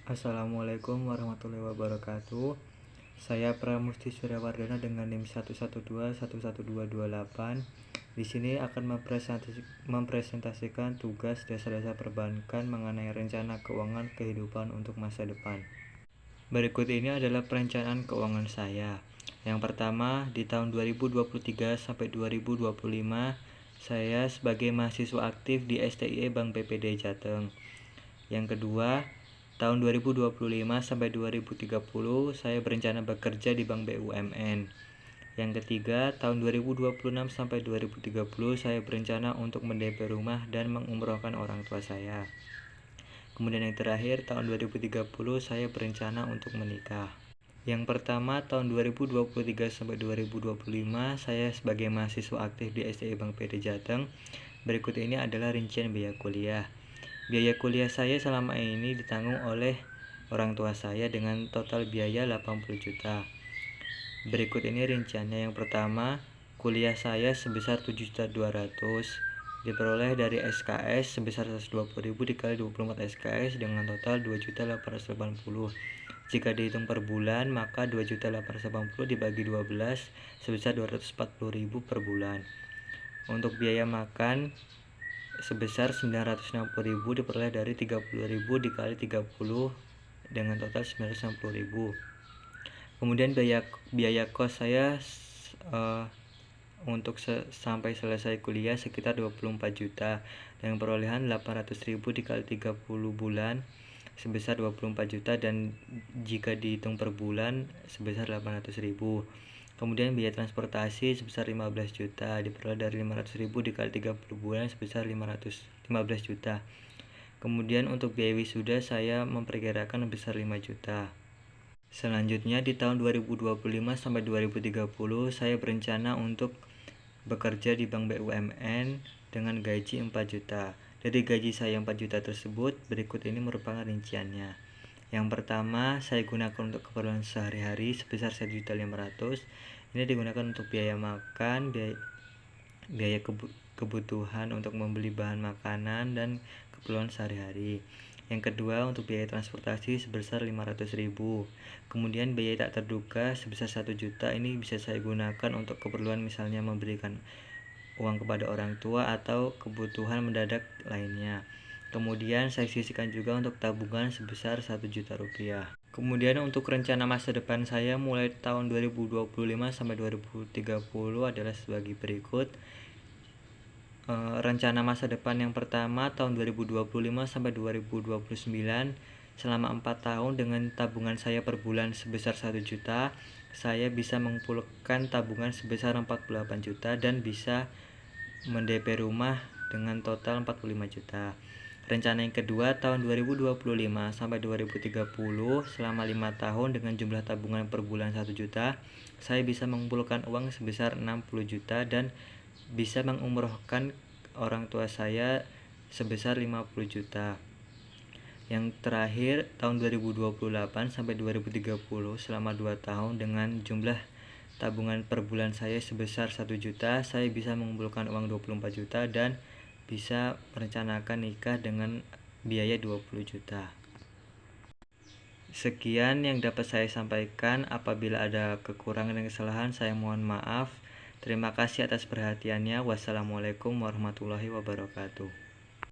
Assalamualaikum warahmatullahi wabarakatuh. Saya Pramusti Suryawardana dengan NIM 112112228. Di sini akan mempresentasikan tugas dasar-dasar perbankan mengenai rencana keuangan kehidupan untuk masa depan. Berikut ini adalah perencanaan keuangan saya. Yang pertama, di tahun 2023 sampai 2025, saya sebagai mahasiswa aktif di STIE Bank BPD Jateng. Yang kedua, tahun 2025 sampai 2030 saya berencana bekerja di Bank BUMN. Yang ketiga, tahun 2026 sampai 2030 saya berencana untuk mendp rumah dan mengumrohkan orang tua saya. Kemudian yang terakhir, tahun 2030 saya berencana untuk menikah. Yang pertama, tahun 2023 sampai 2025 saya sebagai mahasiswa aktif di STI Bank BPD Jateng. Berikut ini adalah rincian biaya kuliah. Biaya kuliah saya selama ini ditanggung oleh orang tua saya dengan total biaya 80 juta. Berikut ini rinciannya. Yang pertama, kuliah saya sebesar 7.200.000 diperoleh dari SKS sebesar 120.000 dikali 24 SKS dengan total 2.880. Jika dihitung per bulan, maka 2.880 dibagi 12 sebesar 240.000 per bulan. Untuk biaya makan sebesar 960.000 diperoleh dari 30.000 dikali 30 dengan total 960.000. Kemudian biaya kos saya untuk sampai selesai kuliah sekitar 24 juta dengan perolehan 800.000 dikali 30 bulan sebesar 24 juta dan jika dihitung per bulan sebesar 800.000. Kemudian biaya transportasi sebesar 15 juta diperoleh dari 500.000 dikali 30 bulan sebesar 15 juta. Kemudian untuk biaya wisuda saya memperkirakan sebesar 5 juta. Selanjutnya di tahun 2025 sampai 2030 saya berencana untuk bekerja di Bank BUMN dengan gaji 4 juta. Dari gaji saya 4 juta tersebut, berikut ini merupakan rinciannya. Yang pertama, saya gunakan untuk keperluan sehari-hari sebesar 1.500.000. Ini digunakan untuk biaya makan, biaya kebutuhan untuk membeli bahan makanan dan keperluan sehari-hari. Yang kedua, untuk biaya transportasi sebesar 500.000. Kemudian biaya tak terduga sebesar 1 juta. Ini bisa saya gunakan untuk keperluan misalnya memberikan uang kepada orang tua atau kebutuhan mendadak lainnya. Kemudian saya sisihkan juga untuk tabungan sebesar 1 juta rupiah. Kemudian untuk rencana masa depan saya mulai tahun 2025 sampai 2030 adalah sebagai berikut. Rencana masa depan yang pertama tahun 2025 sampai 2029, selama 4 tahun dengan tabungan saya per bulan sebesar 1 juta, saya bisa mengumpulkan tabungan sebesar 48 juta dan bisa mendp rumah dengan total 45 juta. Rencana yang kedua tahun 2025 sampai 2030, selama 5 tahun dengan jumlah tabungan per bulan 1 juta, saya bisa mengumpulkan uang sebesar 60 juta dan bisa mengumrohkan orang tua saya sebesar 50 juta. Yang terakhir tahun 2028 sampai 2030, selama 2 tahun dengan jumlah tabungan per bulan saya sebesar 1 juta, saya bisa mengumpulkan uang 24 juta dan bisa merencanakan nikah dengan biaya 20 juta. Sekian yang dapat saya sampaikan. Apabila ada kekurangan dan kesalahan, saya mohon maaf. Terima kasih atas perhatiannya. Wassalamualaikum warahmatullahi wabarakatuh.